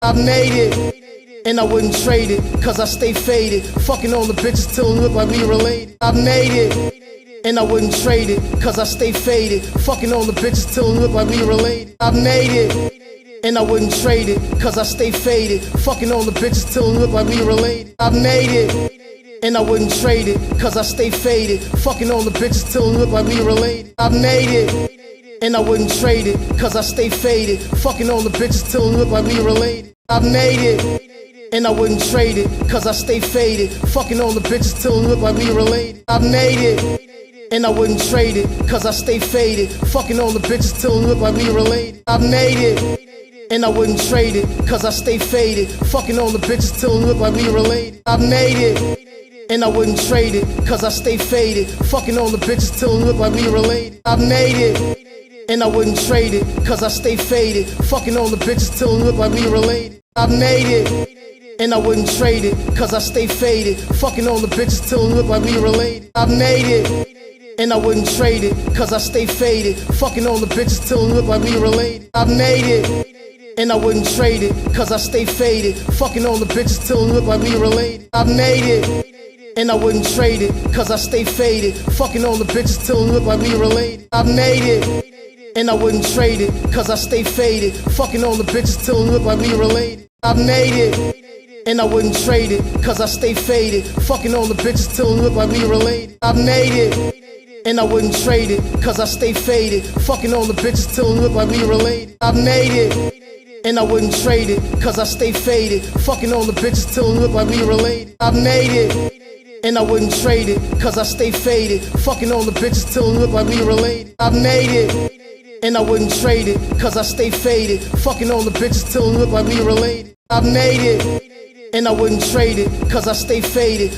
I made it, and I wouldn't trade it, cause I stay faded. Fucking on the bitches till it look like we related. I made it, and I wouldn't trade it, cause I stay faded. Fucking on the bitches till it look like we related. I made it, and I wouldn't trade it, cause I stay faded. Fucking on the bitches till it look like we related. I made it, and I wouldn't trade it, cause I stay faded. Fucking on the bitches till it look like we related. I made it, and I wouldn't trade it, cause I stay faded. Fucking on the bitches till it look like we related. I made it, and I wouldn't trade it, cause I stay faded. Fucking on the bitches till it look like we related. I made it, and I wouldn't trade it, cause I stay faded. Fucking on the bitches till it look like we related. I made it, and I wouldn't trade it, cause I stay faded. Fucking on the bitches till it look like we related. I made it, and I wouldn't trade it, cause I stay faded. Fucking on the bitches till it look like we related. I made it, and I wouldn't trade it, cause I stay faded. Fucking on the bitches till it look like we related. I made it, and I wouldn't trade it, cause I stay faded. Fucking on the bitches till it look like we related. I made it, and I wouldn't trade it, cause I stay faded. Fucking on the bitches till it look like we related. I made it, and I wouldn't trade it, cause I stay faded. Fucking on the bitches till it look like we related. I made it, and I wouldn't trade it, cause I stay faded. Fucking on the bitches till it look like we related. I made it, and I wouldn't trade it, cause I stay faded. Fucking on the bitches till it look like we related. I made it, and I wouldn't trade it, cause I stay faded. Fucking on the bitches till it look like we related. I made it, and I wouldn't trade it, cause I stay faded. Fucking on the bitches till it look like we related. I made it, and I wouldn't trade it, cause I stay faded. Fucking on the bitches till it look like we related. I made it, and I wouldn't trade it, cause I stay faded. Fucking on the bitches till it look like we related. I made it, and I wouldn't trade it, cause I stay faded. Fucking on the bitches till it look like we related. I made it, and I wouldn't trade it, cause I stay faded.